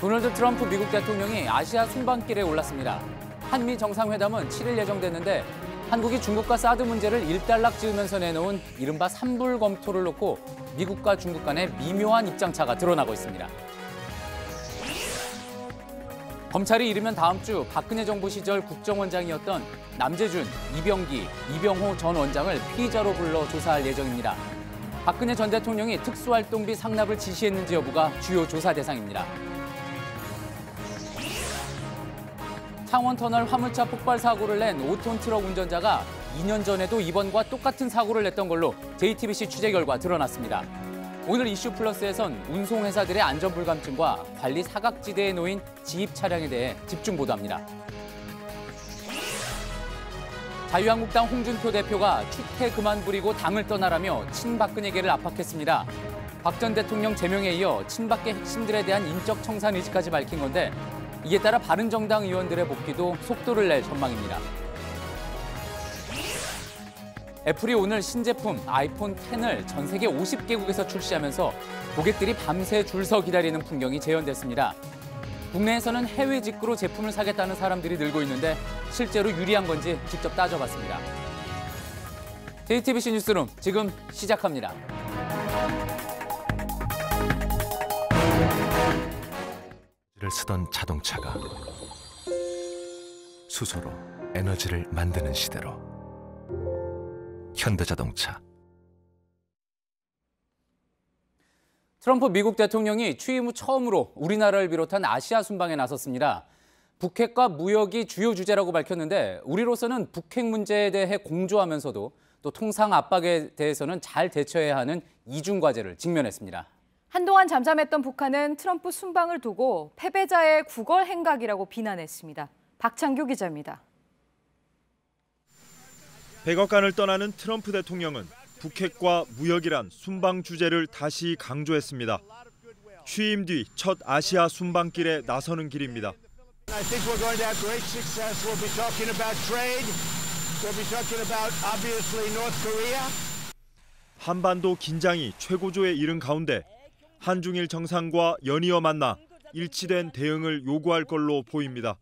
도널드 트럼프 미국 대통령이 아시아 순방길에 올랐습니다. 한미 정상회담은 7일 예정됐는데 한국이 중국과 사드 문제를 일단락 지으면서 내놓은 이른바 삼불 검토를 놓고 미국과 중국 간의 미묘한 입장차가 드러나고 있습니다. 검찰이 이르면 다음 주 박근혜 정부 시절 국정원장이었던 남재준, 이병기, 이병호 전 원장을 피의자로 불러 조사할 예정입니다. 박근혜 전 대통령이 특수활동비 상납을 지시했는지 여부가 주요 조사 대상입니다. 창원터널 화물차 폭발 사고를 낸 5톤 트럭 운전자가 2년 전에도 이번과 똑같은 사고를 냈던 걸로 JTBC 취재 결과 드러났습니다. 오늘 이슈 플러스에선 운송회사들의 안전불감증과 관리 사각지대에 놓인 지입 차량에 대해 집중 보도합니다. 자유한국당 홍준표 대표가 추태 그만 부리고 당을 떠나라며 친박근혜계를 압박했습니다. 박 전 대통령 제명에 이어 친박계 핵심들에 대한 인적 청산 의지까지 밝힌 건데 이에 따라 바른정당 의원들의 복귀도 속도를 낼 전망입니다. 애플이 오늘 신제품 아이폰 X을 전 세계 50개국에서 출시하면서 고객들이 밤새 줄 서 기다리는 풍경이 재현됐습니다. 국내에서는 해외 직구로 제품을 사겠다는 사람들이 늘고 있는데 실제로 유리한 건지 직접 따져봤습니다. JTBC 뉴스룸 지금 시작합니다. 를 쓰던 자동차가 수소로 에너지를 만드는 시대로 현대자동차. 트럼프 미국 대통령이 취임 후 처음으로 우리나라를 비롯한 아시아 순방에 나섰습니다. 북핵과 무역이 주요 주제라고 밝혔는데 우리로서는 북핵 문제에 대해 공조하면서도 또 통상 압박에 대해서는 잘 대처해야 하는 이중 과제를 직면했습니다. 한동안 잠잠했던 북한은 트럼프 순방을 두고 패배자의 구걸 행각이라고 비난했습니다. 박창규 기자입니다. 백악관을 떠나는 트럼프 대통령은 북핵과 무역이란 순방 주제를 다시 강조했습니다. 취임 뒤 첫 아시아 순방길에 나서는 길입니다. I think we're going to have great success. We'll be talking about trade. We'll be talking about obviously North Korea. 한반도 긴장이 최고조에 이른 가운데 한중일 정상과 연이어 만나 일치된 대응을 요구할 걸로 보입니다.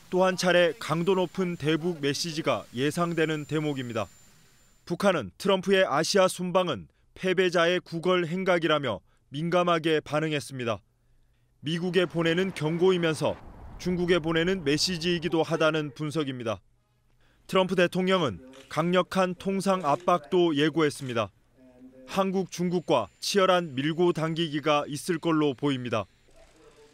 또 한 차례 강도 높은 대북 메시지가 예상되는 대목입니다. 북한은 트럼프의 아시아 순방은 패배자의 구걸 행각이라며 민감하게 반응했습니다. 미국에 보내는 경고이면서 중국에 보내는 메시지이기도 하다는 분석입니다. 트럼프 대통령은 강력한 통상 압박도 예고했습니다. 한국, 중국과 치열한 밀고 당기기가 있을 걸로 보입니다.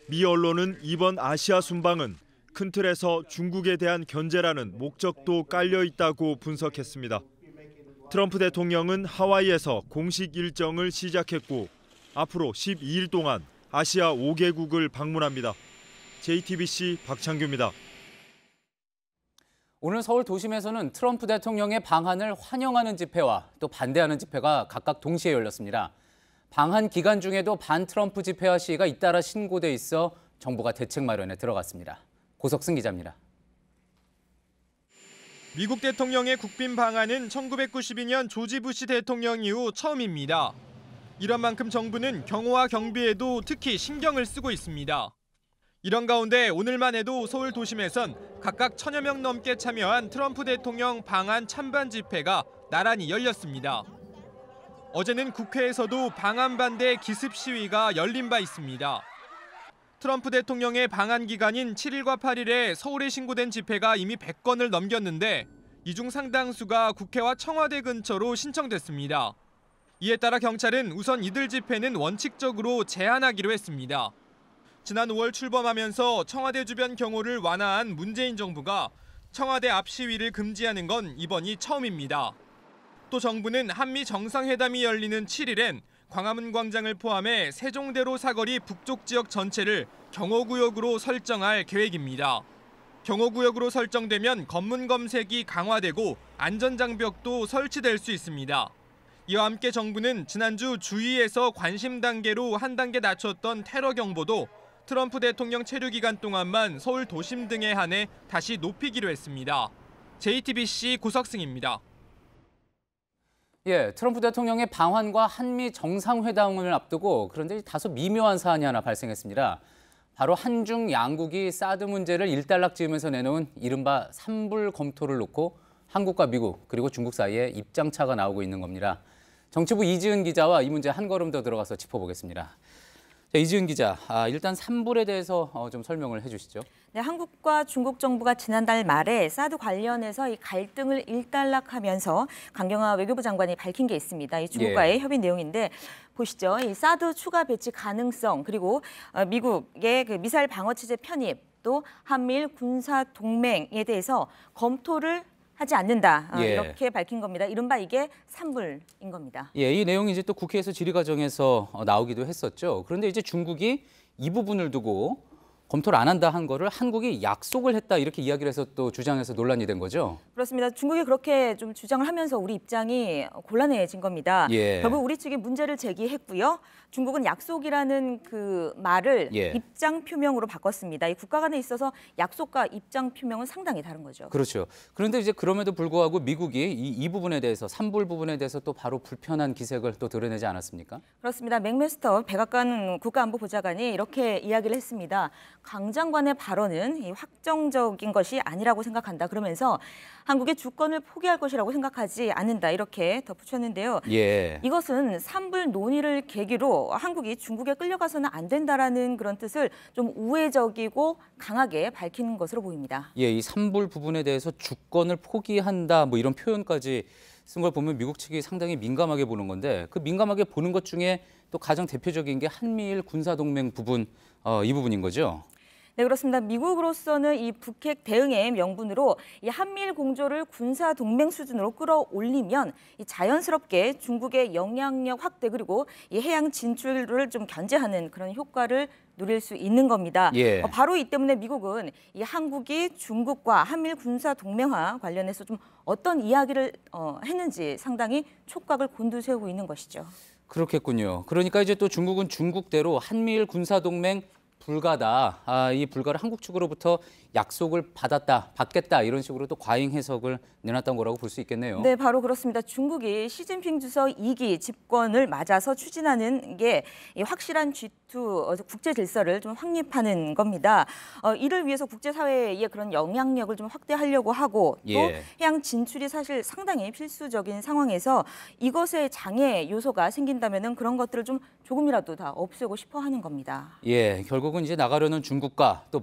미 언론은 이번 아시아 순방은 큰 틀에서 중국에 대한 견제라는 목적도 깔려 있다고 분석했습니다. 트럼프 대통령은 하와이에서 공식 일정을 시작했고 앞으로 12일 동안 아시아 5개국을 방문합니다. JTBC 박창규입니다. 오늘 서울 도심에서는 트럼프 대통령의 방한을 환영하는 집회와 또 반대하는 집회가 각각 동시에 열렸습니다. 방한 기간 중에도 반트럼프 집회와 시위가 잇따라 신고돼 있어 정부가 대책 마련에 들어갔습니다. 고석승 기자입니다. 미국 대통령의 국빈 방한은 1992년 조지 부시 대통령 이후 처음입니다. 이런 만큼 정부는 경호와 경비에도 특히 신경을 쓰고 있습니다. 이런 가운데 오늘만 해도 서울 도심에선 각각 1000여 명 넘게 참여한 트럼프 대통령 방한 찬반 집회가 나란히 열렸습니다. 어제는 국회에서도 방한 반대 기습 시위가 열린 바 있습니다. 트럼프 대통령의 방한 기간인 7일과 8일에 서울에 신고된 집회가 이미 100건을 넘겼는데 이 중 상당수가 국회와 청와대 근처로 신청됐습니다. 이에 따라 경찰은 우선 이들 집회는 원칙적으로 제한하기로 했습니다. 지난 5월 출범하면서 청와대 주변 경호를 완화한 문재인 정부가 청와대 앞 시위를 금지하는 건 이번이 처음입니다. 또 정부는 한미 정상회담이 열리는 7일엔 광화문 광장을 포함해 세종대로 사거리 북쪽 지역 전체를 경호구역으로 설정할 계획입니다. 경호구역으로 설정되면 검문 검색이 강화되고 안전장벽도 설치될 수 있습니다. 이와 함께 정부는 지난주 주의에서 관심 단계로 한 단계 낮췄던 테러 경보도 트럼프 대통령 체류 기간 동안만 서울 도심 등에 한해 다시 높이기로 했습니다. JTBC 고석승입니다. 트럼프 대통령의 방한과 한미 정상회담을 앞두고 그런데 다소 미묘한 사안이 하나 발생했습니다. 바로 한중 양국이 사드 문제를 일단락지으면서 내놓은 이른바 삼불 검토를 놓고 한국과 미국 그리고 중국 사이에 입장차가 나오고 있는 겁니다. 정치부 이지은 기자와 이 문제 한 걸음 더 들어가서 짚어보겠습니다. 자, 이지은 기자, 일단 삼불에 대해서 좀 설명을 해주시죠. 네, 한국과 중국 정부가 지난달 말에 사드 관련해서 이 갈등을 일단락하면서 강경화 외교부 장관이 밝힌 게 있습니다. 이 중국과의 협의 내용인데 보시죠. 이 사드 추가 배치 가능성 그리고 미국의 그 미사일 방어 체제 편입 또 한미일 군사 동맹에 대해서 검토를 하지 않는다. 이렇게 밝힌 겁니다. 이른바 이게 삼불인 겁니다. 예, 이 내용이 이제 또 국회에서 질의 과정에서 나오기도 했었죠. 그런데 이제 중국이 이 부분을 두고 검토를 안 한다 한 거를 한국이 약속을 했다 이렇게 이야기를 해서 또 주장해서 논란이 된 거죠. 그렇습니다. 중국이 그렇게 좀 주장을 하면서 우리 입장이 곤란해진 겁니다. 예. 결국 우리 측이 문제를 제기했고요. 중국은 약속이라는 그 말을 입장 표명으로 바꿨습니다. 이 국가 간에 있어서 약속과 입장 표명은 상당히 다른 거죠. 그렇죠. 그런데 이제 그럼에도 불구하고 미국이 이 부분에 대해서 삼불 부분에 대해서 또 바로 불편한 기색을 또 드러내지 않았습니까? 그렇습니다. 맥메스터 백악관 국가안보보좌관이 이렇게 이야기를 했습니다. 강 장관의 발언은 확정적인 것이 아니라고 생각한다. 그러면서 한국의 주권을 포기할 것이라고 생각하지 않는다. 이렇게 덧붙였는데요. 예. 이것은 삼불 논의를 계기로 한국이 중국에 끌려가서는 안 된다라는 그런 뜻을 좀 우회적이고 강하게 밝히는 것으로 보입니다. 예, 이 삼불 부분에 대해서 주권을 포기한다 뭐 이런 표현까지 쓴 걸 보면 미국 측이 상당히 민감하게 보는 건데 그 민감하게 보는 것 중에 또 가장 대표적인 게 한미일 군사동맹 부분, 이 부분인 거죠. 네, 그렇습니다. 미국으로서는 이 북핵 대응의 명분으로 이 한미일 공조를 군사 동맹 수준으로 끌어올리면 이 자연스럽게 중국의 영향력 확대 그리고 이 해양 진출을 좀 견제하는 그런 효과를 누릴 수 있는 겁니다. 예. 바로 이 때문에 미국은 이 한국이 중국과 한미일 군사 동맹화 관련해서 좀 어떤 이야기를 했는지 상당히 촉각을 곤두세우고 있는 것이죠. 그렇겠군요. 그러니까 이제 또 중국은 중국대로 한미일 군사동맹 불가다. 이 불가를 한국 측으로부터 약속을 받겠다 이런 식으로 또 과잉 해석을 내놨던 거라고 볼 수 있겠네요. 네, 바로 그렇습니다. 중국이 시진핑 주석 2기 집권을 맞아서 추진하는 게 확실한 G2 국제 질서를 좀 확립하는 겁니다. 이를 위해서 국제사회의 그런 영향력을 좀 확대하려고 하고 또 해양 진출이 사실 상당히 필수적인 상황에서 이것에 장애 요소가 생긴다면은 그런 것들을 좀 조금이라도 다 없애고 싶어 하는 겁니다. 예, 결국은 이제 나가려는 중국과 또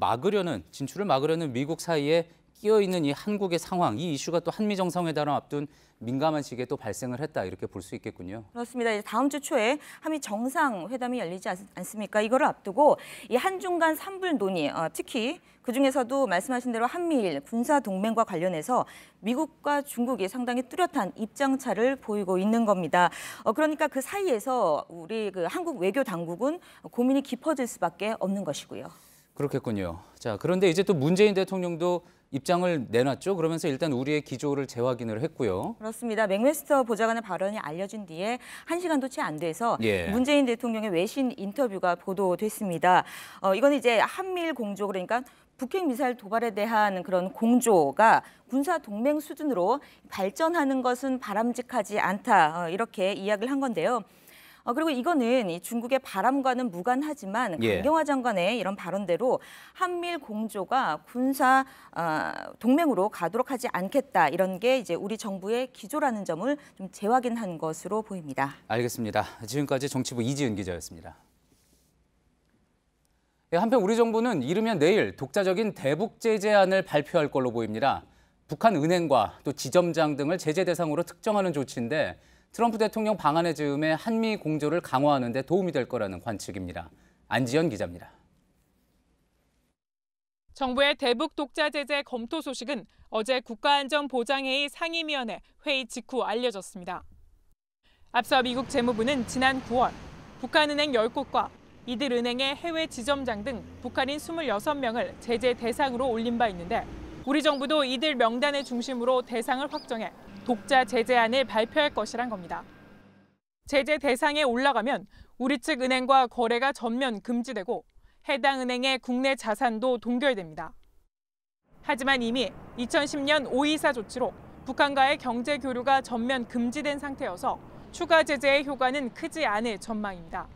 진출을 막으려는 미국 사이에 끼어 있는 이 한국의 상황, 이 이슈가 또 한미 정상회담을 앞둔 민감한 시기에 또 발생을 했다 이렇게 볼 수 있겠군요. 그렇습니다. 다음 주 초에 한미 정상회담이 열리지 않습니까? 이거를 앞두고 이 한중 간 삼불 논의, 특히 그중에서도 말씀하신 대로 한미일 군사 동맹과 관련해서 미국과 중국이 상당히 뚜렷한 입장차를 보이고 있는 겁니다. 그러니까 그 사이에서 우리 그 한국 외교 당국은 고민이 깊어질 수밖에 없는 것이고요. 그렇겠군요. 자, 그런데 이제 또 문재인 대통령도 입장을 내놨죠. 그러면서 일단 우리의 기조를 재확인을 했고요. 그렇습니다. 맥메스터 보좌관의 발언이 알려진 뒤에 1시간도 채 안 돼서 문재인 대통령의 외신 인터뷰가 보도됐습니다. 이건 이제 한미일 공조 그러니까 북핵 미사일 도발에 대한 그런 공조가 군사 동맹 수준으로 발전하는 것은 바람직하지 않다. 이렇게 이야기를 한 건데요. 그리고 이거는 이 중국의 바람과는 무관하지만 강경화 장관의 이런 발언대로 한미일 공조가 군사 동맹으로 가도록 하지 않겠다. 이런 게 이제 우리 정부의 기조라는 점을 좀 재확인한 것으로 보입니다. 알겠습니다. 지금까지 정치부 이지은 기자였습니다. 한편 우리 정부는 이르면 내일 독자적인 대북 제재안을 발표할 걸로 보입니다. 북한 은행과 또 지점장 등을 제재 대상으로 특정하는 조치인데 트럼프 대통령 방한의 즈음에 한미 공조를 강화하는 데 도움이 될 거라는 관측입니다. 안지연 기자입니다. 정부의 대북 독자 제재 검토 소식은 어제 국가안전보장회의 상임위원회 회의 직후 알려졌습니다. 앞서 미국 재무부는 지난 9월 북한은행 10곳과 이들 은행의 해외 지점장 등 북한인 26명을 제재 대상으로 올린 바 있는데 우리 정부도 이들 명단을 중심으로 대상을 확정해 독자 제재안을 발표할 것이란 겁니다. 제재 대상에 올라가면 우리 측 은행과 거래가 전면 금지되고 해당 은행의 국내 자산도 동결됩니다. 하지만 이미 2010년 5.24 조치로 북한과의 경제 교류가 전면 금지된 상태여서 추가 제재의 효과는 크지 않을 전망입니다.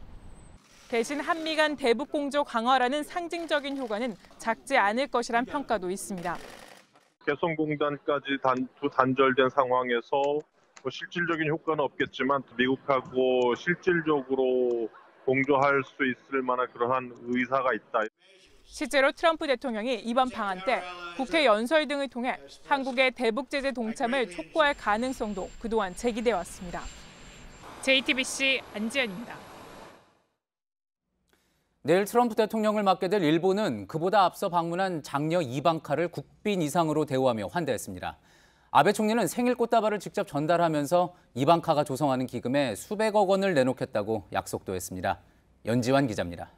대신 한미 간 대북 공조 강화라는 상징적인 효과는 작지 않을 것이란 평가도 있습니다. 개성공단까지 단절된 상황에서 실질적인 효과는 없겠지만 미국하고 실질적으로 공조할 수 있을 만한 그러한 의사가 있다. 실제로 트럼프 대통령이 이번 방한 때 국회 연설 등을 통해 한국의 대북 제재 동참을 촉구할 가능성도 그동안 제기돼 왔습니다. JTBC 안지연입니다. 내일 트럼프 대통령을 맡게 될 일본은 그보다 앞서 방문한 장녀 이방카를 국빈 이상으로 대우하며 환대했습니다. 아베 총리는 생일 꽃다발을 직접 전달하면서 이방카가 조성하는 기금에 수백억 원을 내놓겠다고 약속도 했습니다. 연지환 기자입니다.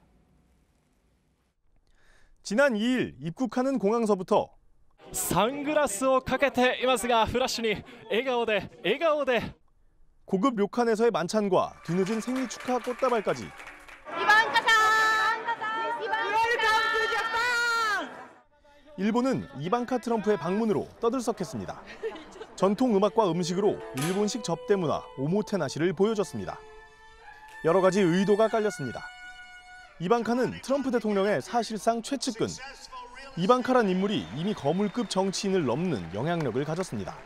지난 2일 입국하는 공항서부터 선글라스를 かけていますがフラッシュに笑顔で 고급 료칸에서의 만찬과 뒤늦은 생일 축하 꽃다발까지 일본은 이방카 트럼프의 방문으로 떠들썩했습니다. 전통 음악과 음식으로 일본식 접대 문화 오모테나시를 보여줬습니다. 여러 가지 의도가 깔렸습니다. 이방카는 트럼프 대통령의 사실상 최측근. 이방카란 인물이 이미 거물급 정치인을 넘는 영향력을 가졌습니다.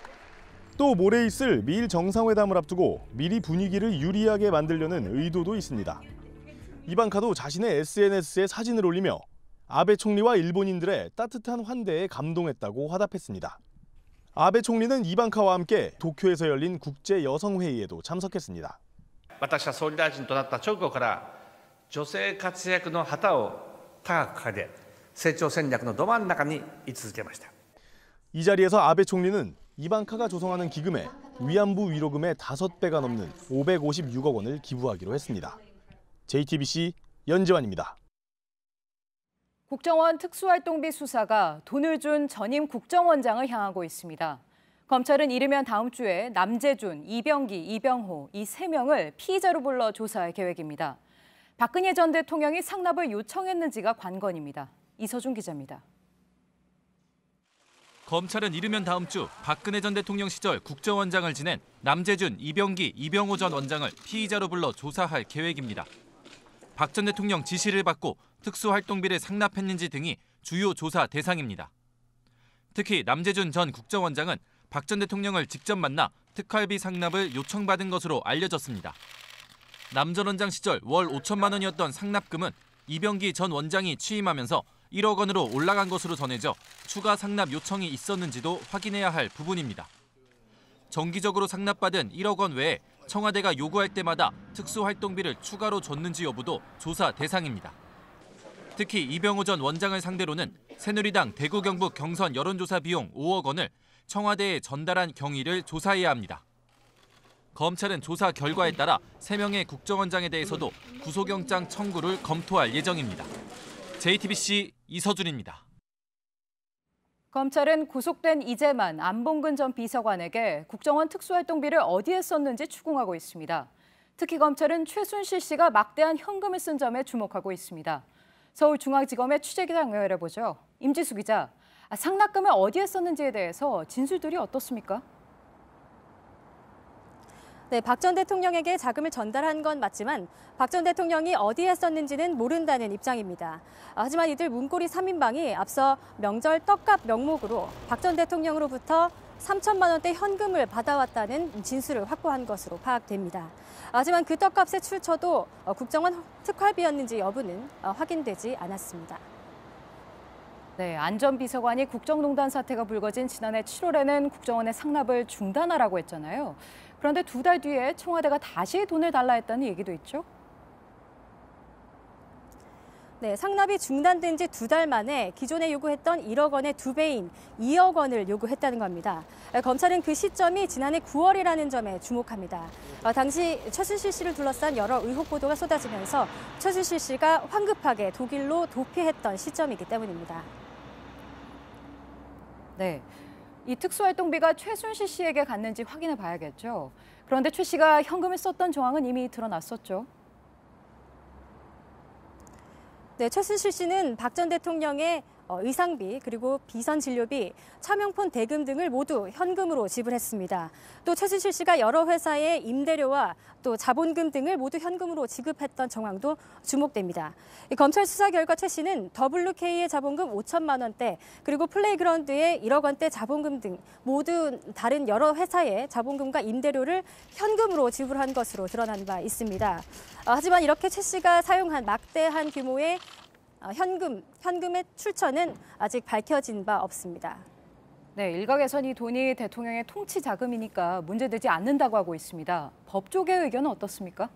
또 모레 있을 미일 정상회담을 앞두고 미리 분위기를 유리하게 만들려는 의도도 있습니다. 이방카도 자신의 SNS에 사진을 올리며 아베 총리와 일본인들의 따뜻한 환대에 감동했다고 화답했습니다. 아베 총리는 이방카와 함께 도쿄에서 열린 국제 여성회의에도 참석했습니다. 私は総理大臣となった直後から女性活躍の旗を高く掲げ成長戦略のど真ん中に居続けました. 이 자리에서 아베 총리는 이방카가 조성하는 기금에 위안부 위로금의 5배가 넘는 556억 원을 기부하기로 했습니다. JTBC 연지환입니다. 국정원 특수활동비 수사가 돈을 준 전임 국정원장을 향하고 있습니다. 검찰은 이르면 다음 주에 남재준, 이병기, 이병호 이 3명을 피의자로 불러 조사할 계획입니다. 박근혜 전 대통령이 상납을 요청했는지가 관건입니다. 이서준 기자입니다. 검찰은 이르면 다음 주 박근혜 전 대통령 시절 국정원장을 지낸 남재준, 이병기, 이병호 전 원장을 피의자로 불러 조사할 계획입니다. 박 전 대통령 지시를 받고 특수활동비를 상납했는지 등이 주요 조사 대상입니다. 특히 남재준 전 국정원장은 박 전 대통령을 직접 만나 특활비 상납을 요청받은 것으로 알려졌습니다. 남 전 원장 시절 월 5천만 원이었던 상납금은 이병기 전 원장이 취임하면서 1억 원으로 올라간 것으로 전해져 추가 상납 요청이 있었는지도 확인해야 할 부분입니다. 정기적으로 상납받은 1억 원 외에 청와대가 요구할 때마다 특수활동비를 추가로 줬는지 여부도 조사 대상입니다. 특히 이병호 전 원장을 상대로는 새누리당 대구 경북 경선 여론조사 비용 5억 원을 청와대에 전달한 경위를 조사해야 합니다. 검찰은 조사 결과에 따라 3명의 국정원장에 대해서도 구속영장 청구를 검토할 예정입니다. JTBC 이서준입니다. 검찰은 구속된 이재만, 안봉근 전 비서관에게 국정원 특수활동비를 어디에 썼는지 추궁하고 있습니다. 특히 검찰은 최순실 씨가 막대한 현금을 쓴 점에 주목하고 있습니다. 서울중앙지검의 취재기자 연결해보죠. 임지수 기자, 상납금을 어디에 썼는지에 대해서 진술들이 어떻습니까? 네, 박 전 대통령에게 자금을 전달한 건 맞지만 박 전 대통령이 어디에 썼는지는 모른다는 입장입니다. 하지만 이들 문고리 3인방이 앞서 명절 떡값 명목으로 박 전 대통령으로부터 3천만 원대 현금을 받아왔다는 진술을 확보한 것으로 파악됩니다. 하지만 그 떡값의 출처도 국정원 특활비였는지 여부는 확인되지 않았습니다. 네, 안 전 비서관이 국정농단 사태가 불거진 지난해 7월에는 국정원의 상납을 중단하라고 했잖아요. 그런데 2달 뒤에 청와대가 다시 돈을 달라 했다는 얘기도 있죠? 네, 상납이 중단된 지 2달 만에 기존에 요구했던 1억 원의 2배인 2억 원을 요구했다는 겁니다. 검찰은 그 시점이 지난해 9월이라는 점에 주목합니다. 당시 최순실 씨를 둘러싼 여러 의혹 보도가 쏟아지면서 최순실 씨가 황급하게 독일로 도피했던 시점이기 때문입니다. 네, 이 특수활동비가 최순실 씨에게 갔는지 확인해 봐야겠죠. 그런데 최 씨가 현금을 썼던 정황은 이미 드러났었죠. 네, 최순실 씨는 박 전 대통령의 의상비 그리고 비선 진료비, 차명폰 대금 등을 모두 현금으로 지불했습니다. 또 최순실 씨가 여러 회사의 임대료와 또 자본금 등을 모두 현금으로 지급했던 정황도 주목됩니다. 검찰 수사 결과 최 씨는 WK의 자본금 5천만 원대 그리고 플레이그라운드의 1억 원대 자본금 등 모두 다른 여러 회사의 자본금과 임대료를 현금으로 지불한 것으로 드러난 바 있습니다. 하지만 이렇게 최 씨가 사용한 막대한 규모의 현금의 출처는 아직 밝혀진 바 없습니다. 네, 일각에선 이 돈이 대통령의 통치 자금이니까 문제되지 않는다고 하고 있습니다. 법조계의 의견은 어떻습니까?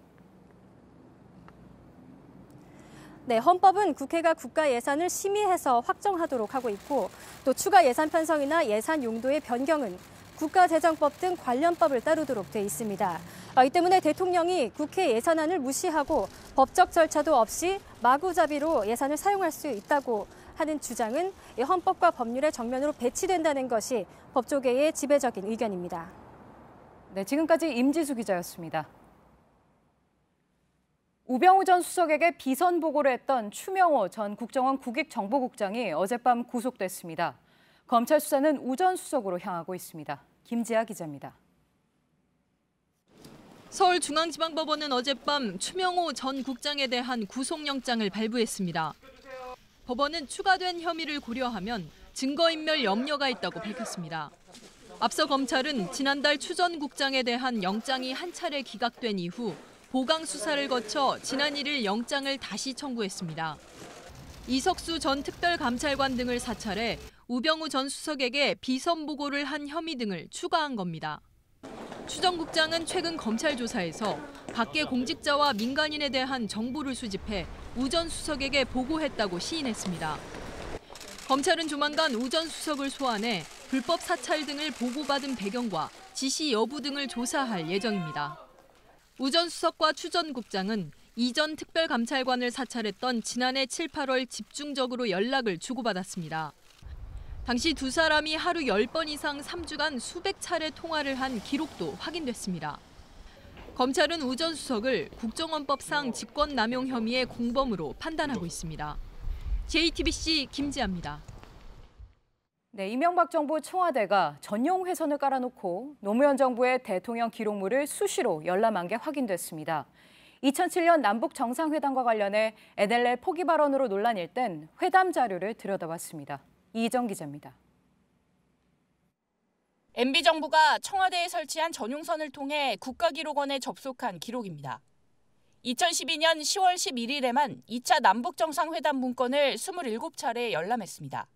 네, 헌법은 국회가 국가 예산을 심의해서 확정하도록 하고 있고 또 추가 예산 편성이나 예산 용도의 변경은 국가재정법 등 관련법을 따르도록 돼 있습니다. 이 때문에 대통령이 국회 예산안을 무시하고 법적 절차도 없이 마구잡이로 예산을 사용할 수 있다고 하는 주장은 헌법과 법률의 정면으로 배치된다는 것이 법조계의 지배적인 의견입니다. 네, 지금까지 임지수 기자였습니다. 우병우 전 수석에게 비선 보고를 했던 추명호 전 국정원 국익정보국장이 어젯밤 구속됐습니다. 검찰 수사는 우 전 수석으로 향하고 있습니다. 김지아 기자입니다. 서울중앙지방법원은 어젯밤 추명호 전 국장에 대한 구속영장을 발부했습니다. 법원은 추가된 혐의를 고려하면 증거인멸 염려가 있다고 밝혔습니다. 앞서 검찰은 지난달 추 전 국장에 대한 영장이 한 차례 기각된 이후 보강 수사를 거쳐 지난 1일 영장을 다시 청구했습니다. 이석수 전 특별감찰관 등을 사찰해 우병우 전 수석에게 비선 보고를 한 혐의 등을 추가한 겁니다. 추 전 국장은 최근 검찰 조사에서 밖의 공직자와 민간인에 대한 정보를 수집해 우 전 수석에게 보고했다고 시인했습니다. 검찰은 조만간 우 전 수석을 소환해 불법 사찰 등을 보고받은 배경과 지시 여부 등을 조사할 예정입니다. 우 전 수석과 추 전 국장은 이전 특별감찰관을 사찰했던 지난해 7, 8월 집중적으로 연락을 주고받았습니다. 당시 두 사람이 하루 10번 이상 3주간 수백 차례 통화를 한 기록도 확인됐습니다. 검찰은 우 전 수석을 국정원법상 직권남용 혐의의 공범으로 판단하고 있습니다. JTBC 김지아입니다. 네, 이명박 정부 청와대가 전용 회선을 깔아놓고 노무현 정부의 대통령 기록물을 수시로 열람한 게 확인됐습니다. 2007년 남북 정상회담과 관련해 NLL 포기 발언으로 논란일 땐 회담 자료를 들여다봤습니다. 이희정 기자입니다. MB정부가 청와대에 설치한 전용선을 통해 국가기록원에 접속한 기록입니다. 2012년 10월 11일에만 2차 남북정상회담 문건을 27차례 열람했습니다.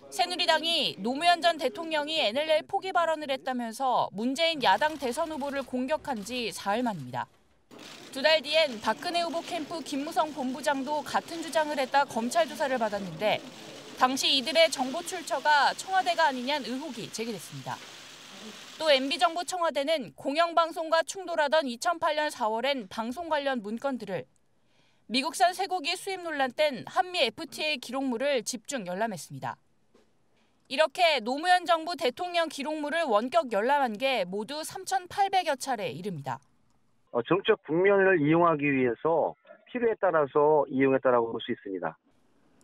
새누리당이 노무현 전 대통령이 NLL 포기 발언을 했다면서 문재인 야당 대선 후보를 공격한 지 사흘 만입니다. 두 달 뒤엔 박근혜 후보 캠프 김무성 본부장도 같은 주장을 했다 검찰 조사를 받았는데 당시 이들의 정보 출처가 청와대가 아니냐는 의혹이 제기됐습니다. 또 MB정부 청와대는 공영방송과 충돌하던 2008년 4월엔 방송 관련 문건들을, 미국산 쇠고기 수입 논란 땐 한미 FTA 기록물을 집중 열람했습니다. 이렇게 노무현 정부 대통령 기록물을 원격 열람한 게 모두 3,800여 차례에 이릅니다. 정적 국면을 이용하기 위해서 필요에 따라서 이용했다라고 볼 수 있습니다.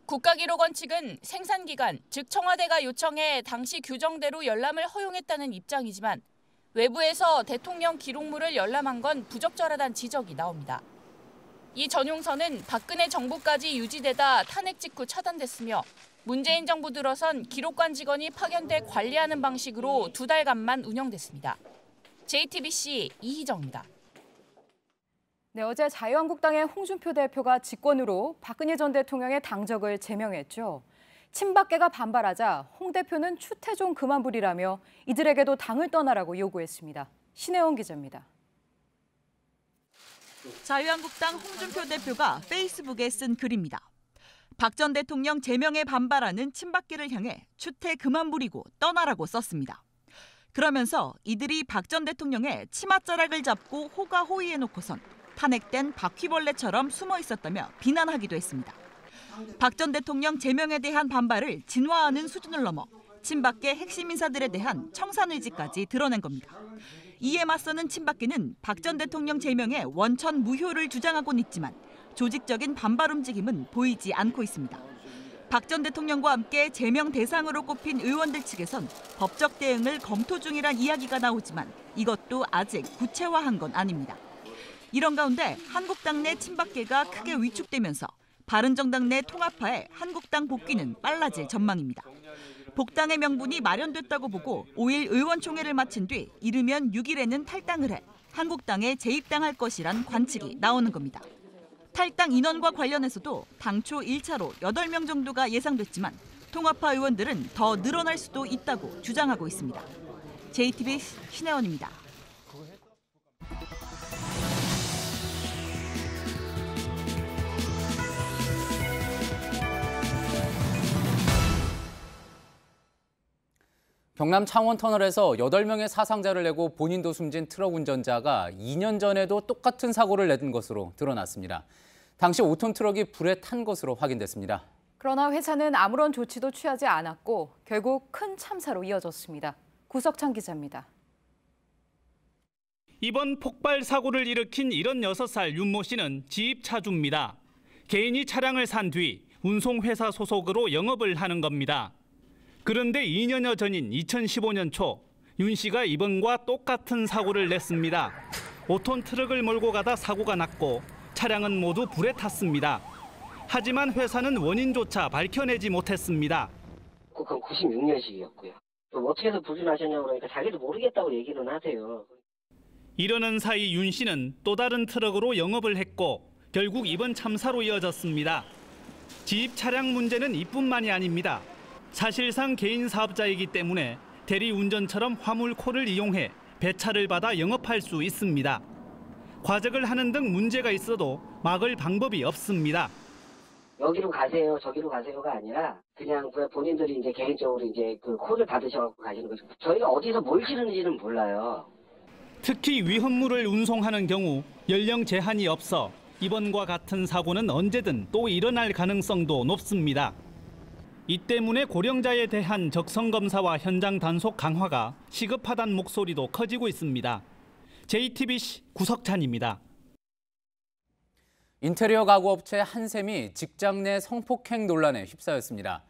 국가기록원 측은 생산기간, 즉 청와대가 요청해 당시 규정대로 열람을 허용했다는 입장이지만 외부에서 대통령 기록물을 열람한 건 부적절하다는 지적이 나옵니다. 이 전용선은 박근혜 정부까지 유지되다 탄핵 직후 차단됐으며 문재인 정부 들어선 기록관 직원이 파견돼 관리하는 방식으로 2달간만 운영됐습니다. JTBC 이희정입니다. 네, 어제 자유한국당의 홍준표 대표가 직권으로 박근혜 전 대통령의 당적을 제명했죠. 친박계가 반발하자 홍 대표는 추태종 그만 부리라며 이들에게도 당을 떠나라고 요구했습니다. 신혜원 기자입니다. 자유한국당 홍준표 대표가 페이스북에 쓴 글입니다. 박 전 대통령 제명에 반발하는 친박계를 향해 추태 그만 부리고 떠나라고 썼습니다. 그러면서 이들이 박 전 대통령의 치맛자락을 잡고 호가호위해놓고선 탄핵된 바퀴벌레처럼 숨어 있었다며 비난하기도 했습니다. 박 전 대통령 제명에 대한 반발을 진화하는 수준을 넘어 친박계 핵심 인사들에 대한 청산 의지까지 드러낸 겁니다. 이에 맞서는 친박계는 박 전 대통령 제명의 원천 무효를 주장하고는 있지만 조직적인 반발 움직임은 보이지 않고 있습니다. 박 전 대통령과 함께 제명 대상으로 꼽힌 의원들 측에선 법적 대응을 검토 중이란 이야기가 나오지만 이것도 아직 구체화한 건 아닙니다. 이런 가운데 한국당 내 친박계가 크게 위축되면서 바른정당 내 통합파의 한국당 복귀는 빨라질 전망입니다. 복당의 명분이 마련됐다고 보고 5일 의원총회를 마친 뒤 이르면 6일에는 탈당을 해 한국당에 재입당할 것이란 관측이 나오는 겁니다. 탈당 인원과 관련해서도 당초 1차로 8명 정도가 예상됐지만 통합파 의원들은 더 늘어날 수도 있다고 주장하고 있습니다. JTBC 신혜원입니다. 경남 창원 터널에서 8명의 사상자를 내고 본인도 숨진 트럭 운전자가 2년 전에도 똑같은 사고를 낸 것으로 드러났습니다. 당시 5톤 트럭이 불에 탄 것으로 확인됐습니다. 그러나 회사는 아무런 조치도 취하지 않았고 결국 큰 참사로 이어졌습니다. 구석찬 기자입니다. 이번 폭발 사고를 일으킨 76살 윤모 씨는 지입차주입니다. 개인이 차량을 산 뒤 운송회사 소속으로 영업을 하는 겁니다. 그런데 2년여 전인 2015년 초 윤 씨가 이번과 똑같은 사고를 냈습니다. 5톤 트럭을 몰고 가다 사고가 났고 차량은 모두 불에 탔습니다. 하지만 회사는 원인조차 밝혀내지 못했습니다. 그건 96년식이었고요. 어떻게 해서 불이 나셨냐고 그러니까 자기도 모르겠다고 얘기는 하세요. 이러는 사이 윤 씨는 또 다른 트럭으로 영업을 했고 결국 이번 참사로 이어졌습니다. 지입 차량 문제는 이뿐만이 아닙니다. 사실상 개인 사업자이기 때문에 대리운전처럼 화물콜을 이용해 배차를 받아 영업할 수 있습니다. 과적을 하는 등 문제가 있어도 막을 방법이 없습니다. 여기로 가세요, 저기로 가세요가 아니라 그냥 본인들이 이제 개인적으로 이제 그 콜을 받으셔갖고 가시는 거죠. 저희가 어디서 뭘 치르는지는 몰라요. 특히 위험물을 운송하는 경우 연령 제한이 없어 이번과 같은 사고는 언제든 또 일어날 가능성도 높습니다. 이 때문에 고령자에 대한 적성 검사와 현장 단속 강화가 시급하다는 목소리도 커지고 있습니다. JTBC 구석찬입니다. 인테리어 가구 업체 한샘이 직장 내 성폭행 논란에 휩싸였습니다.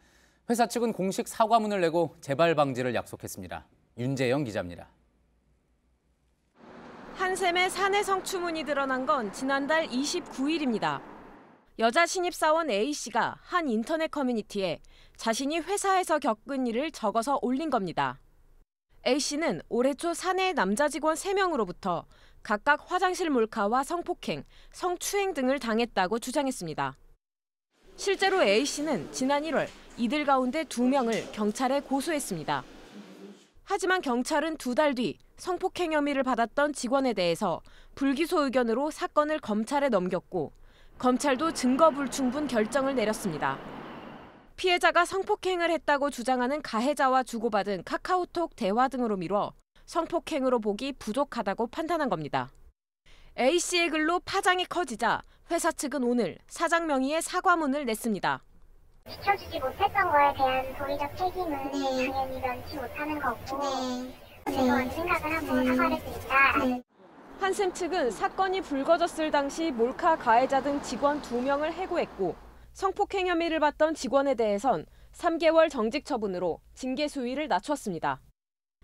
회사 측은 공식 사과문을 내고 재발 방지를 약속했습니다. 윤재영 기자입니다. 한샘의 사내 성추문이 드러난 건 지난달 29일입니다. 여자 신입사원 A씨가 한 인터넷 커뮤니티에 자신이 회사에서 겪은 일을 적어서 올린 겁니다. A씨는 올해 초 사내 남자 직원 3명으로부터 각각 화장실 몰카와 성폭행, 성추행 등을 당했다고 주장했습니다. 실제로 A씨는 지난 1월 이들 가운데 2명을 경찰에 고소했습니다. 하지만 경찰은 2달 뒤 성폭행 혐의를 받았던 직원에 대해서 불기소 의견으로 사건을 검찰에 넘겼고 검찰도 증거 불충분 결정을 내렸습니다. 피해자가 성폭행을 했다고 주장하는 가해자와 주고받은 카카오톡 대화 등으로 미뤄 성폭행으로 보기 부족하다고 판단한 겁니다. A씨의 글로 파장이 커지자 회사 측은 오늘 사장 명의의 사과문을 냈습니다. 지켜주지 못했던 거에 대한 도의적 책임은 당연히 면치 못하는 거고 그런 생각을 하고 사과를 드린다. 한샘 측은 사건이 불거졌을 당시 몰카 가해자 등 직원 2명을 해고했고 성폭행 혐의를 받던 직원에 대해선 3개월 정직 처분으로 징계 수위를 낮췄습니다.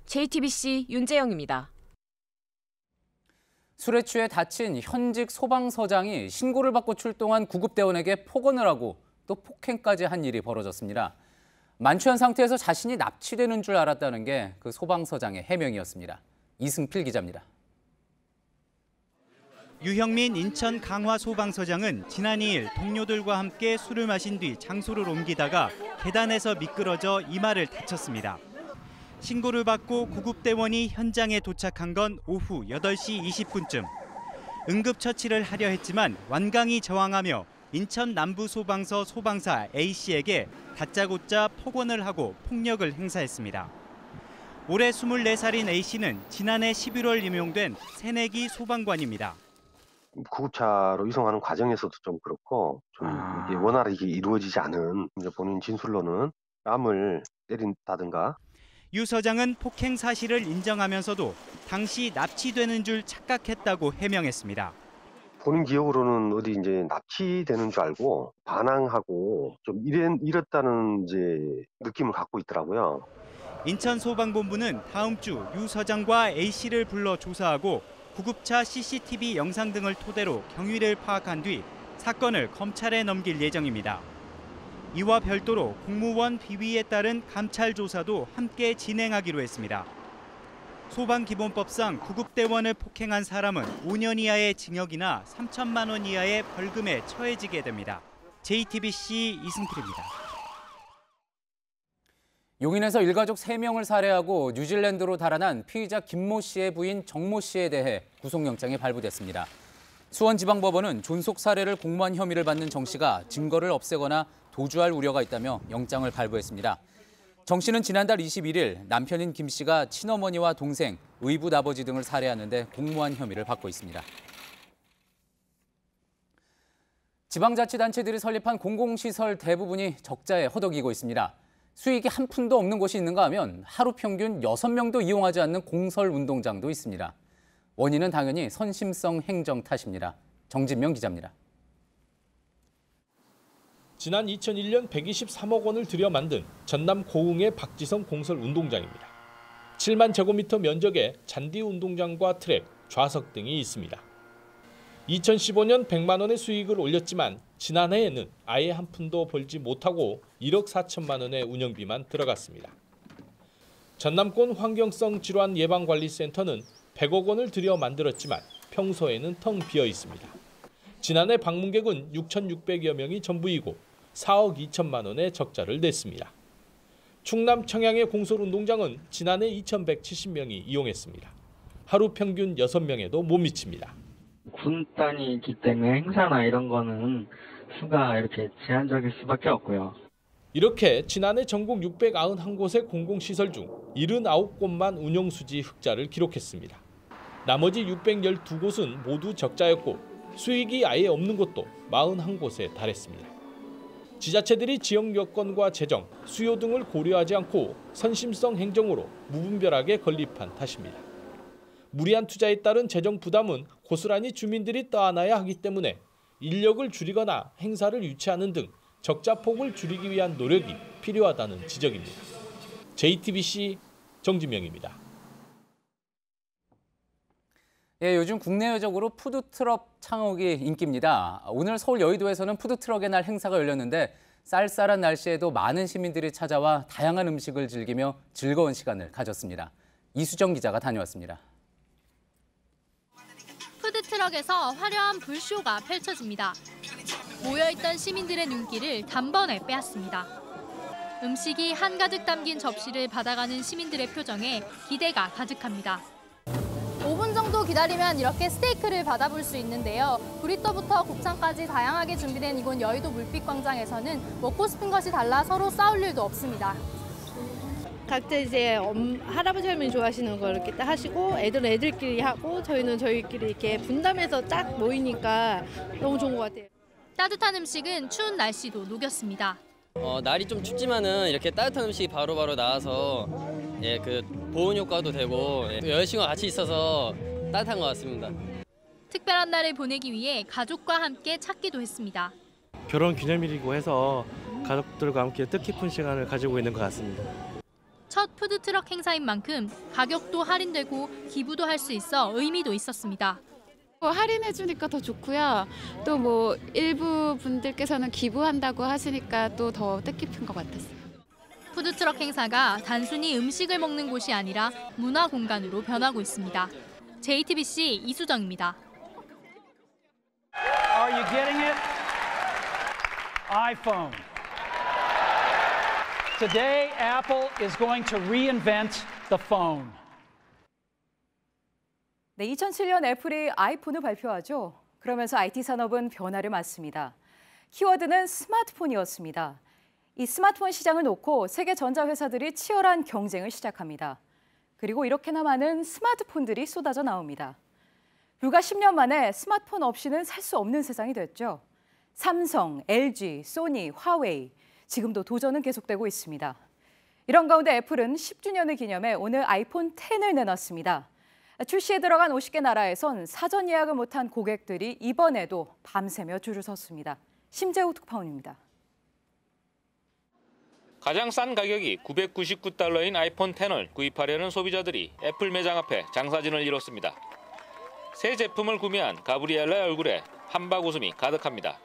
JTBC 윤재영입니다. 술에 취해 다친 현직 소방서장이 신고를 받고 출동한 구급대원에게 폭언을 하고 또 폭행까지 한 일이 벌어졌습니다. 만취한 상태에서 자신이 납치되는 줄 알았다는 게 그 소방서장의 해명이었습니다. 이승필 기자입니다. 유형민 인천 강화 소방서장은 지난 2일 동료들과 함께 술을 마신 뒤 장소를 옮기다가 계단에서 미끄러져 이마를 다쳤습니다. 신고를 받고 구급대원이 현장에 도착한 건 오후 8시 20분쯤. 응급처치를 하려 했지만 완강히 저항하며 인천 남부소방서 소방사 A씨에게 다짜고짜 폭언을 하고 폭력을 행사했습니다. 올해 24살인 A씨는 지난해 11월 임용된 새내기 소방관입니다. 구급차로 이송하는 과정에서도 좀 그렇고 좀 이게 원활하게 이루어지지 않은 본인 진술로는 뺨을 때린다든가. 유 서장은 폭행 사실을 인정하면서도 당시 납치되는 줄 착각했다고 해명했습니다. 본인 기억으로는 어디 이제 납치되는 줄 알고 반항하고 좀 이랬다는 이제 느낌을 갖고 있더라고요. 인천소방본부는 다음 주 유 서장과 A씨를 불러 조사하고 구급차 CCTV 영상 등을 토대로 경위를 파악한 뒤 사건을 검찰에 넘길 예정입니다. 이와 별도로 공무원 비위에 따른 감찰 조사도 함께 진행하기로 했습니다. 소방기본법상 구급대원을 폭행한 사람은 5년 이하의 징역이나 3천만 원 이하의 벌금에 처해지게 됩니다. JTBC 이승필입니다. 용인에서 일가족 3명을 살해하고 뉴질랜드로 달아난 피의자 김모 씨의 부인 정모 씨에 대해 구속영장이 발부됐습니다. 수원지방법원은 존속 살해를 공모한 혐의를 받는 정 씨가 증거를 없애거나 도주할 우려가 있다며 영장을 발부했습니다. 정 씨는 지난달 21일 남편인 김 씨가 친어머니와 동생, 의붓 아버지 등을 살해하는데 공모한 혐의를 받고 있습니다. 지방자치단체들이 설립한 공공시설 대부분이 적자에 허덕이고 있습니다. 수익이 한 푼도 없는 곳이 있는가 하면 하루 평균 6명도 이용하지 않는 공설운동장도 있습니다. 원인은 당연히 선심성 행정 탓입니다. 정진명 기자입니다. 지난 2001년 123억 원을 들여 만든 전남 고흥의 박지성 공설운동장입니다. 7만 제곱미터 면적의 잔디운동장과 트랙, 좌석 등이 있습니다. 2015년 100만 원의 수익을 올렸지만 지난해에는 아예 한 푼도 벌지 못하고 1억 4천만 원의 운영비만 들어갔습니다. 전남권 환경성 질환 예방관리센터는 100억 원을 들여 만들었지만 평소에는 텅 비어 있습니다. 지난해 방문객은 6,600여 명이 전부이고 4억 2천만 원의 적자를 냈습니다. 충남 청양의 공설운동장은 지난해 2,170명이 이용했습니다. 하루 평균 6명에도 못 미칩니다. 군 단위이기 때문에 행사나 이런 거는 수가 이렇게 제한적일 수밖에 없고요. 이렇게 지난해 전국 691곳의 공공시설 중 79곳만 운영수지 흑자를 기록했습니다. 나머지 612곳은 모두 적자였고 수익이 아예 없는 곳도 41곳에 달했습니다. 지자체들이 지역 여건과 재정, 수요 등을 고려하지 않고 선심성 행정으로 무분별하게 건립한 탓입니다. 무리한 투자에 따른 재정 부담은 고스란히 주민들이 떠안아야 하기 때문에 인력을 줄이거나 행사를 유치하는 등 적자 폭을 줄이기 위한 노력이 필요하다는 지적입니다. JTBC 정진명입니다. 예, 요즘 국내외적으로 푸드트럭 창업이 인기입니다. 오늘 서울 여의도에서는 푸드트럭의 날 행사가 열렸는데 쌀쌀한 날씨에도 많은 시민들이 찾아와 다양한 음식을 즐기며 즐거운 시간을 가졌습니다. 이수정 기자가 다녀왔습니다. 푸드트럭에서 화려한 불쇼가 펼쳐집니다. 모여있던 시민들의 눈길을 단번에 빼앗습니다. 음식이 한가득 담긴 접시를 받아가는 시민들의 표정에 기대가 가득합니다. 5분 정도 기다리면 이렇게 스테이크를 받아볼 수 있는데요. 브리또부터 곱창까지 다양하게 준비된 이곳 여의도 물빛광장에서는 먹고 싶은 것이 달라 서로 싸울 일도 없습니다. 각자 이제 할아버지 할머니 좋아하시는 거 이렇게 딱 하시고 애들은 애들끼리 하고 저희는 저희끼리 이렇게 분담해서 딱 모이니까 너무 좋은 것 같아요. 따뜻한 음식은 추운 날씨도 녹였습니다. 날이 좀 춥지만은 이렇게 따뜻한 음식이 바로바로 나와서 그 보온 효과도 되고 여자친구가 같이 있어서 따뜻한 것 같습니다. 특별한 날을 보내기 위해 가족과 함께 찾기도 했습니다. 결혼 기념일이고 해서 가족들과 함께 뜻깊은 시간을 가지고 있는 것 같습니다. 첫 푸드트럭 행사인 만큼 가격도 할인되고 기부도 할 수 있어 의미도 있었습니다. 할인해주니까 더 좋고요. 또 뭐 일부 분들께서는 기부한다고 하시니까 또 더 뜻깊은 것 같았어요. 푸드트럭 행사가 단순히 음식을 먹는 곳이 아니라 문화 공간으로 변하고 있습니다. JTBC 이수정입니다. Are you getting it? iPhone. Today, Apple is going to reinvent the phone. 네, 2007년 애플이 아이폰을 발표하죠. 그러면서 IT 산업은 변화를 맞습니다. 키워드는 스마트폰이었습니다. 이 스마트폰 시장을 놓고 세계 전자회사들이 치열한 경쟁을 시작합니다. 그리고 이렇게나 많은 스마트폰들이 쏟아져 나옵니다. 불과 10년 만에 스마트폰 없이는 살 수 없는 세상이 됐죠. 삼성, LG, 소니, 화웨이, 지금도 도전은 계속되고 있습니다. 이런 가운데 애플은 10주년을 기념해 오늘 아이폰 X을 내놨습니다. 출시에 들어간 50개 나라에선 사전 예약을 못한 고객들이 이번에도 밤새며 줄을 섰습니다. 심재우 특파원입니다. 가장 싼 가격이 $999인 아이폰 X을 구입하려는 소비자들이 애플 매장 앞에 장사진을 이뤘습니다. 새 제품을 구매한 가브리엘라의 얼굴에 한박 웃음이 가득합니다.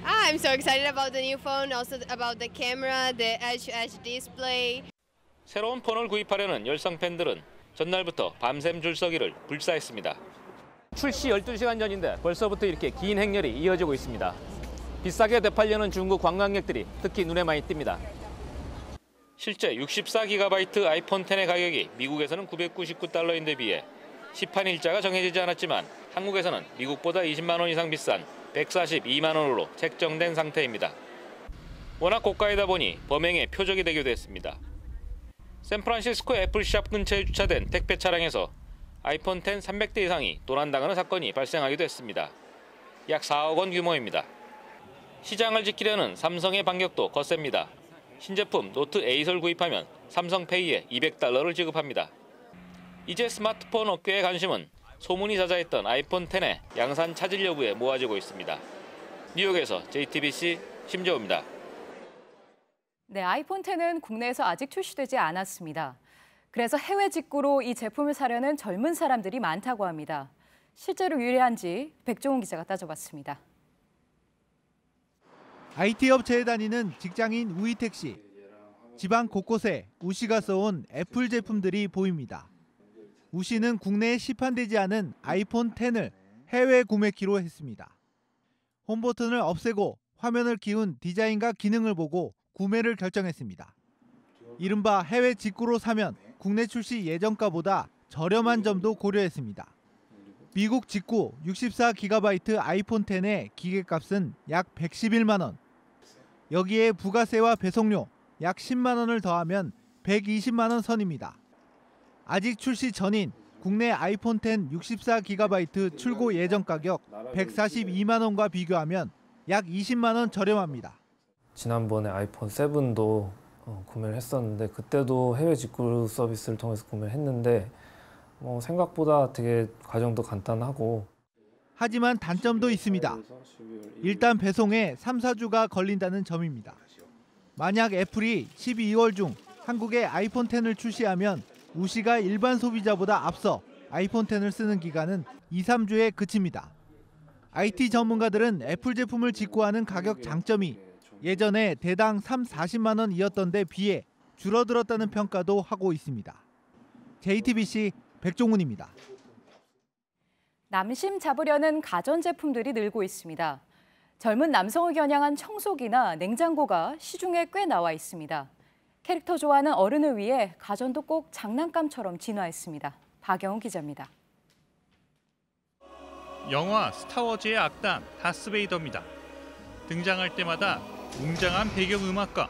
I'm so excited about the new phone, also about the camera, the edge display. 새로운 폰을 구입하려는 열성 팬들은 전날부터 밤샘 줄서기를 불사했습니다. 출시 12시간 전인데 벌써부터 이렇게 긴 행렬이 이어지고 있습니다. 비싸게 되팔려는 중국 관광객들이 특히 눈에 많이 띕니다. 실제 64GB 아이폰 X의 가격이 미국에서는 $999인데 비해 시판 일자가 정해지지 않았지만 한국에서는 미국보다 20만 원 이상 비싼 142만 원으로 책정된 상태입니다. 워낙 고가이다 보니 범행의 표적이 되기도 했습니다. 샌프란시스코 애플샵 근처에 주차된 택배 차량에서 아이폰 X 300대 이상이 도난당하는 사건이 발생하기도 했습니다. 약 4억 원 규모입니다. 시장을 지키려는 삼성의 반격도 거셉니다. 신제품 노트 8을 구입하면 삼성페이에 $200를 지급합니다. 이제 스마트폰 업계의 관심은 소문이 자자했던 아이폰 X의 양산 차질 여부에 모아지고 있습니다. 뉴욕에서 JTBC 심재호입니다. 네, 아이폰 X는 국내에서 아직 출시되지 않았습니다. 그래서 해외 직구로 이 제품을 사려는 젊은 사람들이 많다고 합니다. 실제로 유리한지 백종훈 기자가 따져봤습니다. IT 업체에 다니는 직장인 우희택 씨. 지방 곳곳에 우 씨가 써온 애플 제품들이 보입니다. 우 씨는 국내에 시판되지 않은 아이폰 X를 해외 구매키로 했습니다. 홈 버튼을 없애고 화면을 키운 디자인과 기능을 보고 구매를 결정했습니다. 이른바 해외 직구로 사면 국내 출시 예정가보다 저렴한 점도 고려했습니다. 미국 직구 64GB 아이폰 X의 기계값은 약 111만 원. 여기에 부가세와 배송료 약 10만 원을 더하면 120만 원 선입니다. 아직 출시 전인 국내 아이폰 X 64GB 출고 예정 가격 142만 원과 비교하면 약 20만 원 저렴합니다. 지난번에 아이폰 7도 구매를 했었는데 그때도 해외 직구 서비스를 통해서 구매를 했는데 생각보다 되게 과정도 간단하고 하지만 단점도 있습니다. 일단 배송에 3, 4주가 걸린다는 점입니다. 만약 애플이 12월 중 한국에 아이폰 X를 출시하면 우 씨가 일반 소비자보다 앞서 아이폰 X를 쓰는 기간은 2, 3주에 그칩니다. IT 전문가들은 애플 제품을 직구하는 가격 장점이 예전에 대당 3, 40만 원이었던 데 비해 줄어들었다는 평가도 하고 있습니다. JTBC 백종훈입니다. 남심 잡으려는 가전제품들이 늘고 있습니다. 젊은 남성을 겨냥한 청소기나 냉장고가 시중에 꽤 나와 있습니다. 캐릭터 좋아하는 어른을 위해 가전도 꼭 장난감처럼 진화했습니다. 박영훈 기자입니다. 영화 스타워즈의 악당 다스베이더입니다. 등장할 때마다 웅장한 배경음악과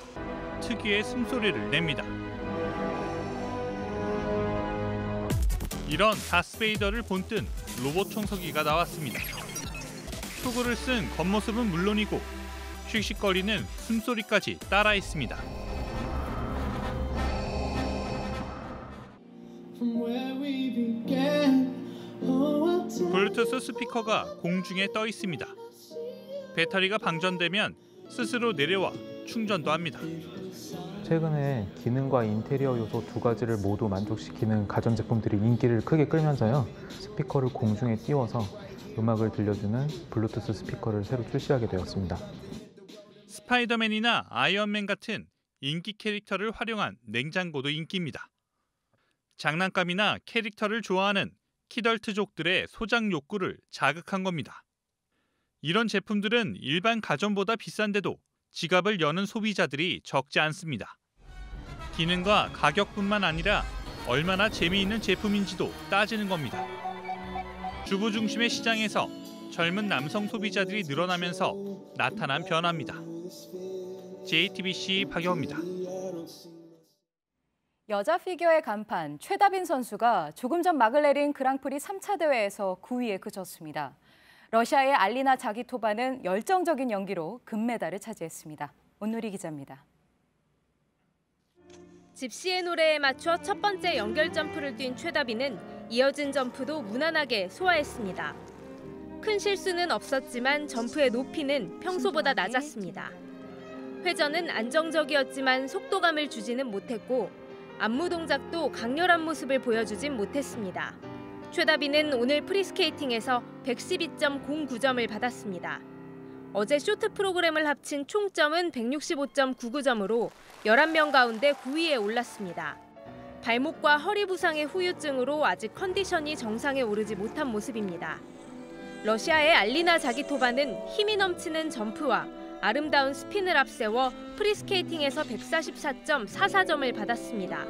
특유의 숨소리를 냅니다. 이런 다스베이더를 본뜬 로봇 청소기가 나왔습니다. 투구를 쓴 겉모습은 물론이고 씩씩거리는 숨소리까지 따라 있습니다. 블루투스 스피커가 공중에 떠 있습니다. 배터리가 방전되면 스스로 내려와 충전도 합니다. 최근에 기능과 인테리어 요소 두 가지를 모두 만족시키는 가전제품들이 인기를 크게 끌면서요. 스피커를 공중에 띄워서 음악을 들려주는 블루투스 스피커를 새로 출시하게 되었습니다. 스파이더맨이나 아이언맨 같은 인기 캐릭터를 활용한 냉장고도 인기입니다. 장난감이나 캐릭터를 좋아하는 키덜트족들의 소장 욕구를 자극한 겁니다. 이런 제품들은 일반 가전보다 비싼데도 지갑을 여는 소비자들이 적지 않습니다. 기능과 가격뿐만 아니라 얼마나 재미있는 제품인지도 따지는 겁니다. 주부 중심의 시장에서 젊은 남성 소비자들이 늘어나면서 나타난 변화입니다. JTBC 박영호입니다. 여자 피겨의 간판 최다빈 선수가 조금 전 막을 내린 그랑프리 3차 대회에서 9위에 그쳤습니다. 러시아의 알리나 자기토바는 열정적인 연기로 금메달을 차지했습니다. 온누리 기자입니다. 집시의 노래에 맞춰 첫 번째 연결 점프를 뛴 최다빈은 이어진 점프도 무난하게 소화했습니다. 큰 실수는 없었지만 점프의 높이는 평소보다 낮았습니다. 회전은 안정적이었지만 속도감을 주지는 못했고 안무 동작도 강렬한 모습을 보여주진 못했습니다. 최다비는 오늘 프리스케이팅에서 112.09점을 받았습니다. 어제 쇼트 프로그램을 합친 총점은 165.99점으로 11명 가운데 9위에 올랐습니다. 발목과 허리 부상의 후유증으로 아직 컨디션이 정상에 오르지 못한 모습입니다. 러시아의 알리나 자기토바는 힘이 넘치는 점프와 아름다운 스핀을 앞세워 프리스케이팅에서 144.44점을 받았습니다.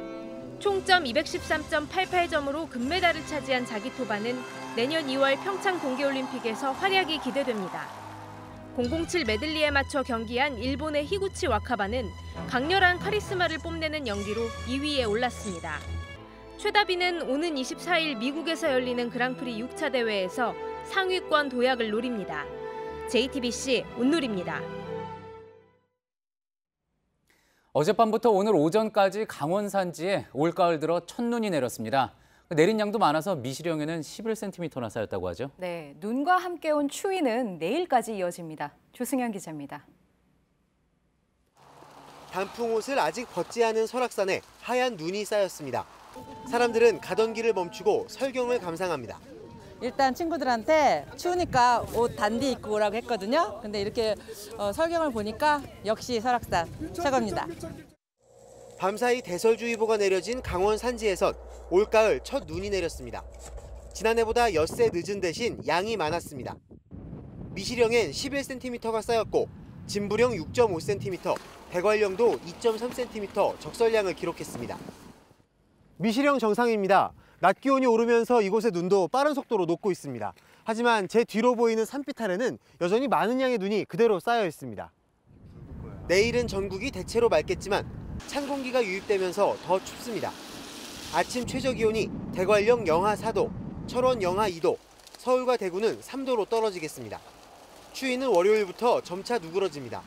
총점 213.88점으로 금메달을 차지한 자기토바는 내년 2월 평창 동계올림픽에서 활약이 기대됩니다. 007 메들리에 맞춰 경기한 일본의 히구치 와카바는 강렬한 카리스마를 뽐내는 연기로 2위에 올랐습니다. 최다비는 오는 24일 미국에서 열리는 그랑프리 6차 대회에서 상위권 도약을 노립니다. JTBC 온누리입니다. 어젯밤부터 오늘 오전까지 강원 산지에 올가을 들어 첫눈이 내렸습니다. 내린 양도 많아서 미시령에는 11cm나 쌓였다고 하죠. 네, 눈과 함께 온 추위는 내일까지 이어집니다. 조승현 기자입니다. 단풍 옷을 아직 벗지 않은 설악산에 하얀 눈이 쌓였습니다. 사람들은 가던 길을 멈추고 설경을 감상합니다. 일단 친구들한테 추우니까 옷 단디 입고 오라고 했거든요. 근데 이렇게 설경을 보니까 역시 설악산 최고입니다. 밤사이 대설주의보가 내려진 강원 산지에선 올가을 첫 눈이 내렸습니다. 지난해보다 엿새 늦은 대신 양이 많았습니다. 미시령엔 11cm가 쌓였고 진부령 6.5cm, 대관령도 2.3cm 적설량을 기록했습니다. 미시령 정상입니다. 낮 기온이 오르면서 이곳의 눈도 빠른 속도로 녹고 있습니다. 하지만 제 뒤로 보이는 산빛 아래는 여전히 많은 양의 눈이 그대로 쌓여 있습니다. 내일은 전국이 대체로 맑겠지만 찬 공기가 유입되면서 더 춥습니다. 아침 최저 기온이 대관령 영하 4도, 철원 영하 2도, 서울과 대구는 3도로 떨어지겠습니다. 추위는 월요일부터 점차 누그러집니다.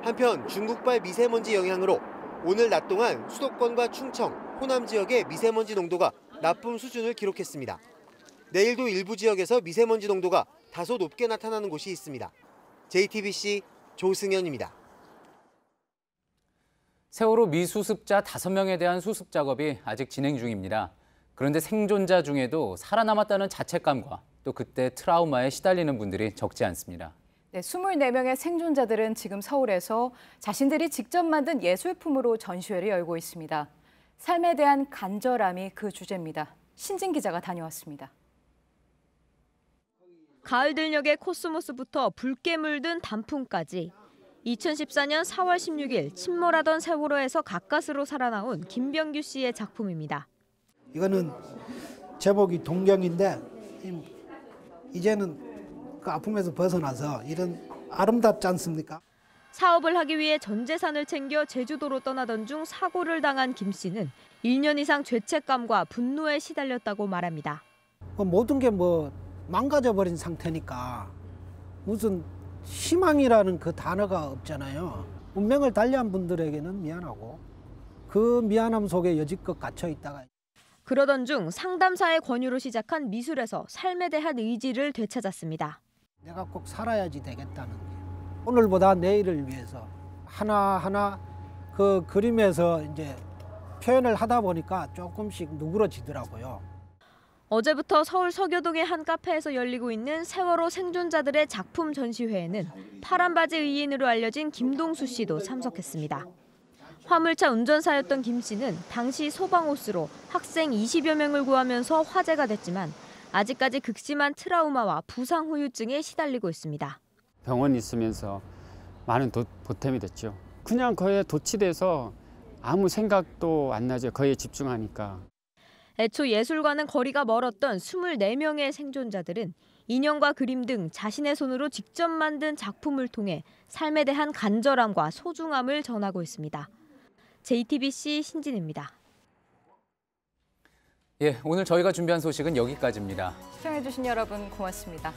한편 중국발 미세먼지 영향으로 오늘 낮 동안 수도권과 충청, 호남 지역의 미세먼지 농도가 나쁨 수준을 기록했습니다. 내일도 일부 지역에서 미세먼지 농도가 다소 높게 나타나는 곳이 있습니다. JTBC 조승현입니다. 세월호 미수습자 5명에 대한 수습 작업이 아직 진행 중입니다. 그런데 생존자 중에도 살아남았다는 자책감과 또 그때 트라우마에 시달리는 분들이 적지 않습니다. 네, 24명의 생존자들은 지금 서울에서 자신들이 직접 만든 예술품으로 전시회를 열고 있습니다. 삶에 대한 간절함이 그 주제입니다. 신진 기자가 다녀왔습니다. 가을 들녘의 코스모스부터 붉게 물든 단풍까지 2014년 4월 16일 침몰하던 세월호에서 가까스로 살아나온 김병규 씨의 작품입니다. 이거는 제목이 동경인데 이제는 그 아픔에서 벗어나서 이런 아름답지 않습니까? 사업을 하기 위해 전 재산을 챙겨 제주도로 떠나던 중 사고를 당한 김 씨는 1년 이상 죄책감과 분노에 시달렸다고 말합니다. 모든 게 망가져버린 상태니까 무슨 희망이라는 그 단어가 없잖아요. 운명을 달리한 분들에게는 미안하고 그 미안함 속에 여지껏 갇혀 있다가 그러던 중 상담사의 권유로 시작한 미술에서 삶에 대한 의지를 되찾았습니다. 내가 꼭 살아야지 되겠다는 게 오늘보다 내일을 위해서 하나하나 그 그림에서 이제 표현을 하다 보니까 조금씩 누그러지더라고요. 어제부터 서울 서교동의 한 카페에서 열리고 있는 세월호 생존자들의 작품 전시회에는 파란바지 의인으로 알려진 김동수 씨도 참석했습니다. 화물차 운전사였던 김 씨는 당시 소방호스로 학생 20여 명을 구하면서 화제가 됐지만 아직까지 극심한 트라우마와 부상 후유증에 시달리고 있습니다. 병원에 있으면서 많은 보탬이 됐죠. 그냥 거기에 도취돼서 아무 생각도 안 나죠. 거기에 집중하니까. 애초 예술과는 거리가 멀었던 24명의 생존자들은 인형과 그림 등 자신의 손으로 직접 만든 작품을 통해 삶에 대한 간절함과 소중함을 전하고 있습니다. JTBC 신진입니다. 예, 오늘 저희가 준비한 소식은 여기까지입니다. 시청해주신 여러분 고맙습니다.